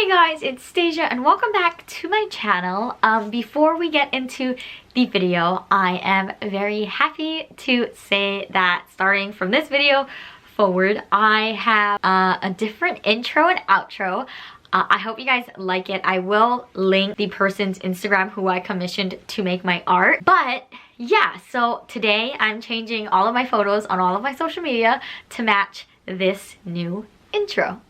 Hey guys, it's Stasia and welcome back to my channel. Before we get into the video, I am very happy to say that starting from this video forward, I have a different intro and outro. I hope you guys like it. I will link the person's Instagram who I commissioned to make my art. But yeah, so today I'm changing all of my photos on all of my social media to match this new intro.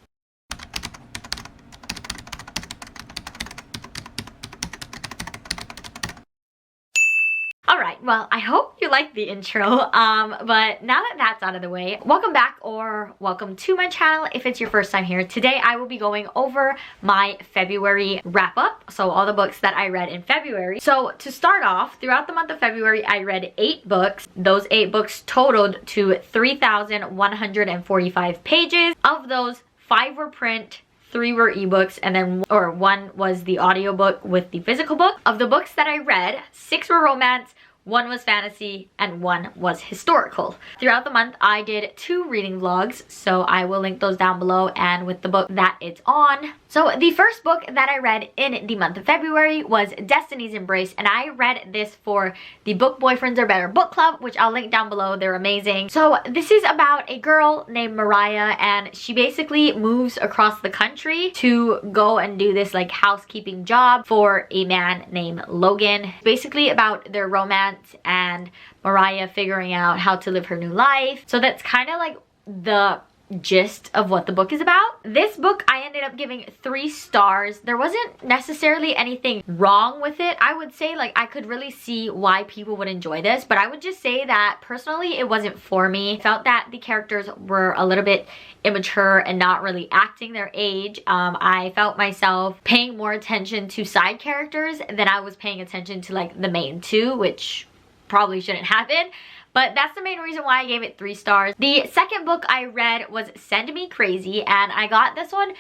Alright, well, I hope you like the intro, but now that that's out of the way, welcome back or welcome to my channel if it's your first time here. Today I will be going over my February wrap-up, so all the books that I read in February. So to start off, throughout the month of February, I read 8 books. Those 8 books totaled to 3,145 pages. Of those, 5 were print, 3 were ebooks, and then 1 was the audiobook with the physical book. Of the books that I read, 6 were romance, 1 was fantasy, and 1 was historical. Throughout the month, I did 2 reading vlogs, so I will link those down below and with the book that it's on. So the first book that I read in the month of February was Destiny's Embrace, and I read this for the Book Boyfriends Are Better book club, which I'll link down below. They're amazing. So this is about a girl named Mariah, and she basically moves across the country to go and do this like housekeeping job for a man named Logan. Basically about their romance and Mariah figuring out how to live her new life. So that's kind of like the gist of what the book is about. This book I ended up giving 3 stars. There wasn't necessarily anything wrong with it. I would say like I could really see why people would enjoy this, but I would just say that personally it wasn't for me. I felt that the characters were a little bit immature and not really acting their age. I felt myself paying more attention to side characters than I was paying attention to like the main 2, which probably shouldn't happen. But that's the main reason why I gave it 3 stars. The second book I read was Send Me Crazy, and I got this one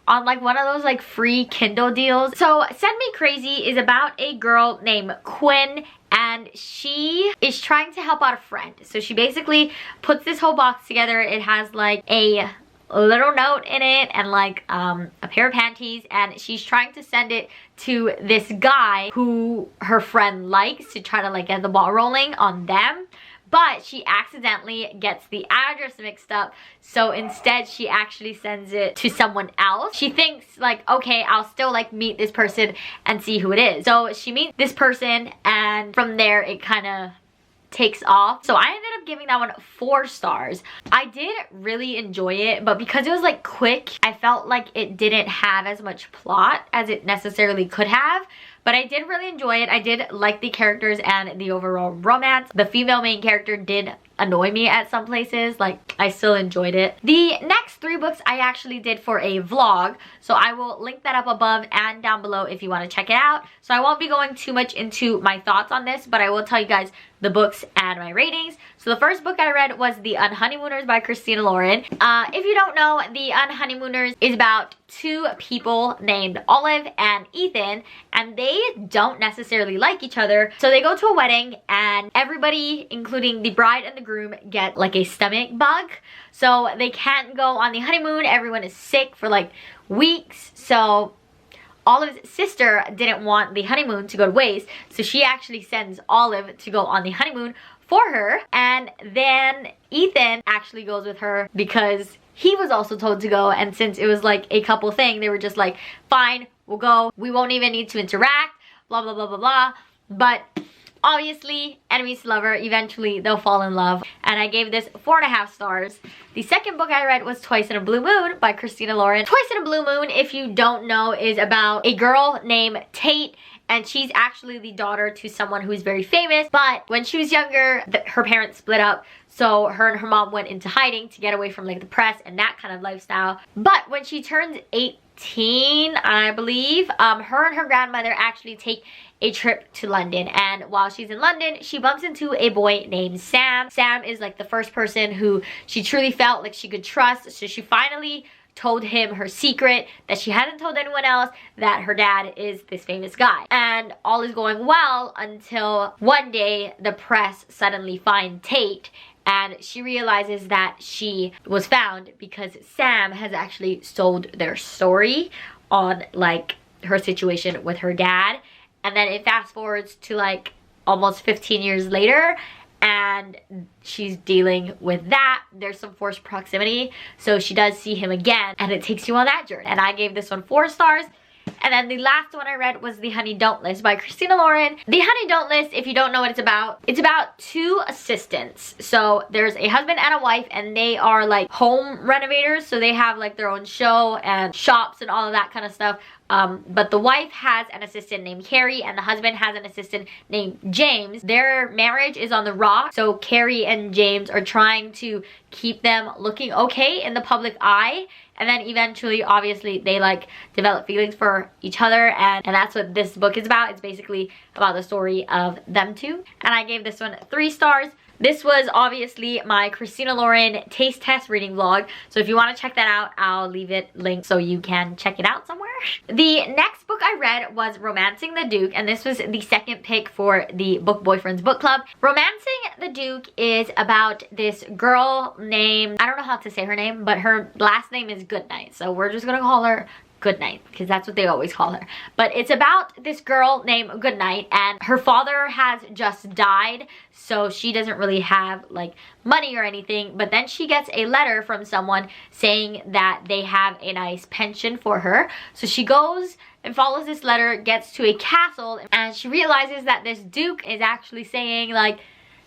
on like one of those like free Kindle deals. So Send Me Crazy is about a girl named Quinn, and she is trying to help out a friend. So she basically puts this whole box together. It has like a little note in it and like a pair of panties, and she's trying to send it to this guy who her friend likes to try to like get the ball rolling on them. But she accidentally gets the address mixed up, so instead she actually sends it to someone else. She thinks like, okay, I'll still like meet this person and see who it is. So she meets this person, and from there it kind of takes off. So I ended up giving that one 4 stars. I did really enjoy it, but because it was like quick, I felt like it didn't have as much plot as it necessarily could have. But I did really enjoy it. I did like the characters and the overall romance. The female main character did annoy me at some places. Like, I still enjoyed it. The next 3 books I actually did for a vlog, so I will link that up above and down below if you want to check it out. So I won't be going too much into my thoughts on this, but I will tell you guys the books and my ratings. So the first book I read was The On Honeymooners by Christina Lauren. If you don't know, The On Honeymooners is about 2 people named Olive and Ethan, and they don't necessarily like each other. So they go to a wedding, and everybody, including the bride and the groom, get like a stomach bug. So they can't go on the honeymoon. Everyone is sick for like weeks. So Olive's sister didn't want the honeymoon to go to waste, so she actually sends Olive to go on the honeymoon for her. And then Ethan actually goes with her because he was also told to go, and since it was like a couple thing, they were just like, fine, we'll go. We won't even need to interact, blah, blah, blah, blah, blah. But obviously, enemies to lover, eventually they'll fall in love. And I gave this 4.5 stars. The second book I read was Twice in a Blue Moon by Christina Lauren. Twice in a Blue Moon, if you don't know, is about a girl named Tate, and she's actually the daughter to someone who's very famous. But when she was younger, her parents split up, so her and her mom went into hiding to get away from like the press and that kind of lifestyle. But when she turns 18, I believe, her and her grandmother actually take a trip to London, and while she's in London, she bumps into a boy named Sam. Sam is like the first person who she truly felt like she could trust, so she finally told him her secret that she hadn't told anyone else, that her dad is this famous guy. And all is going well until one day the press suddenly find Tate, and she realizes that she was found because Sam has actually sold their story on like her situation with her dad. And then it fast forwards to like almost 15 years later, and she's dealing with that. There's some forced proximity, so she does see him again, and it takes you on that journey. And I gave this one 4 stars. And then the last one I read was The Honey Don't List by Christina Lauren. The Honey Don't List, if you don't know what it's about 2 assistants. So there's a husband and a wife, and they are like home renovators. So they have like their own show and shops and all of that kind of stuff. But the wife has an assistant named Carrie, and the husband has an assistant named James. Their marriage is on the rocks, so Carrie and James are trying to keep them looking okay in the public eye. And then eventually, obviously, they like develop feelings for each other, and that's what this book is about. It's basically about the story of them two. And I gave this one 3 stars. This was obviously my Christina Lauren taste test reading vlog. So if you want to check that out, I'll leave it linked so you can check it out somewhere. The next book I read was Romancing the Duke, and this was the second pick for the Book Boyfriends book club. Romancing the Duke is about this girl named, I don't know how to say her name, but her last name is Goodnight. So we're just gonna call her Goodnight, because that's what they always call her. But it's about this girl named Goodnight, and her father has just died, so she doesn't really have like money or anything. But then she gets a letter from someone saying that they have a nice pension for her. So she goes and follows this letter, gets to a castle, and she realizes that this duke is actually saying like,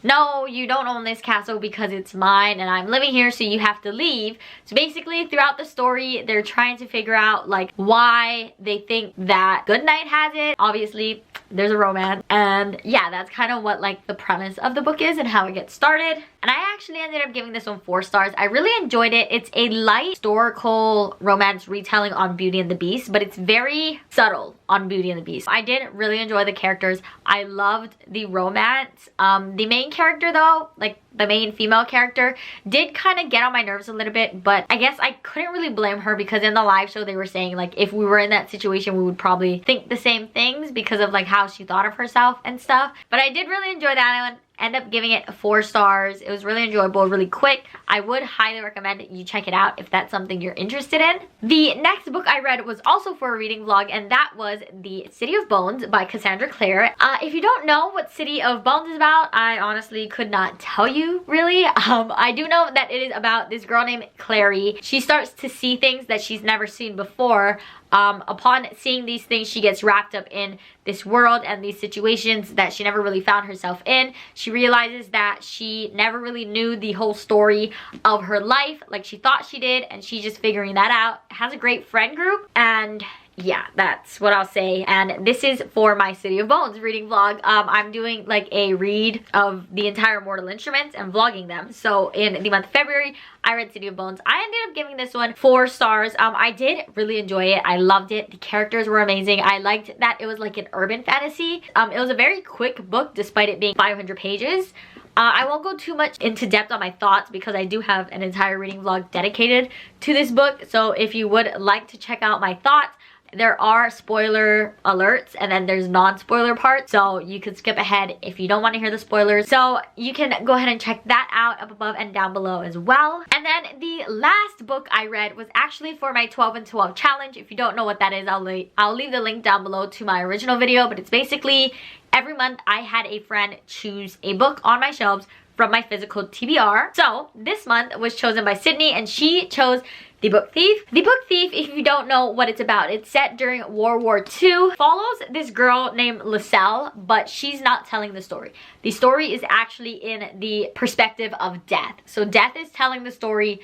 no, you don't own this castle because it's mine and I'm living here, so you have to leave. So basically throughout the story, they're trying to figure out like why they think that Goodnight has it. Obviously there's a romance, and yeah, that's kind of what like the premise of the book is and how it gets started. And I actually ended up giving this one 4 stars. I really enjoyed it. It's a light historical romance retelling on Beauty and the Beast, but it's very subtle on Beauty and the Beast. I did really enjoy the characters. I loved the romance. The main character though, like the main female character, did kind of get on my nerves a little bit, but I guess I couldn't really blame her, because in the live show they were saying like if we were in that situation we would probably think the same things because of like how she thought of herself and stuff. But I did really enjoy that one. End up giving it 4 stars. It was really enjoyable, really quick. I would highly recommend you check it out if that's something you're interested in. The next book I read was also for a reading vlog, and that was The City of Bones by Cassandra Clare. If you don't know what City of Bones is about, I honestly could not tell you really. I do know that it is about this girl named Clary. She starts to see things that she's never seen before. Upon seeing these things, she gets wrapped up in this world and these situations that she never really found herself in. She realizes that she never really knew the whole story of her life like she thought she did, and she's just figuring that out. Has a great friend group, and yeah, that's what I'll say. And this is for my City of Bones reading vlog. I'm doing like a read of the entire Mortal Instruments and vlogging them. So in the month of February, I read City of Bones. I ended up giving this one 4 stars. I did really enjoy it. I loved it. The characters were amazing. I liked that it was like an urban fantasy. It was a very quick book despite it being 500 pages. I won't go too much into depth on my thoughts because I do have an entire reading vlog dedicated to this book. So if you would like to check out my thoughts, there are spoiler alerts and then there's non-spoiler parts, so you could skip ahead if you don't want to hear the spoilers. So you can go ahead and check that out up above and down below as well. And then the last book I read was actually for my 12 and 12 challenge. If you don't know what that is, I'll leave the link down below to my original video, but it's basically every month I had a friend choose a book on my shelves from my physical TBR. So this month was chosen by Sydney, and she chose The Book Thief. The Book Thief, if you don't know what it's about, it's set during World War II. Follows this girl named Lascelle, but she's not telling the story. The story is actually in the perspective of Death. So Death is telling the story,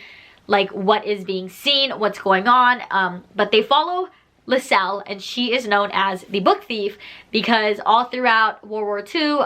like what is being seen, what's going on, but they follow Lascelle, and she is known as the Book Thief because all throughout World War II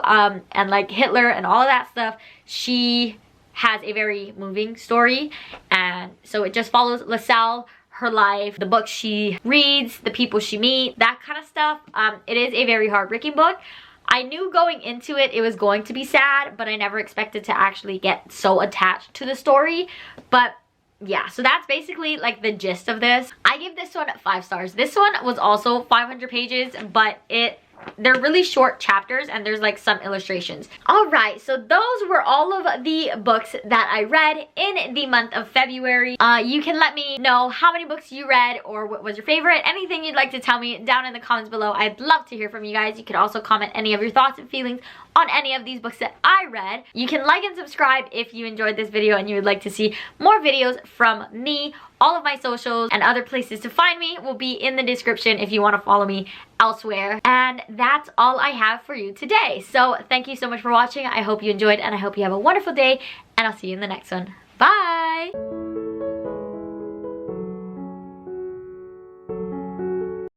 and like Hitler and all of that stuff, she has a very moving story. And so it just follows Lascelle, her life, the books she reads, the people she meets, that kind of stuff. It is a very heartbreaking book. I knew going into it it was going to be sad, but I never expected to actually get so attached to the story. But yeah, so that's basically like the gist of this. I give this one 5 stars. This one was also 500 pages, but it they're really short chapters and there's like some illustrations. Alright, so those were all of the books that I read in the month of February. You can let me know how many books you read or what was your favorite. Anything you'd like to tell me down in the comments below. I'd love to hear from you guys. You could also comment any of your thoughts and feelings on any of these books that I read. You can like and subscribe if you enjoyed this video and you would like to see more videos from me. All of my socials and other places to find me will be in the description if you want to follow me elsewhere. And that's all I have for you today. So thank you so much for watching. I hope you enjoyed and I hope you have a wonderful day, and I'll see you in the next one. Bye!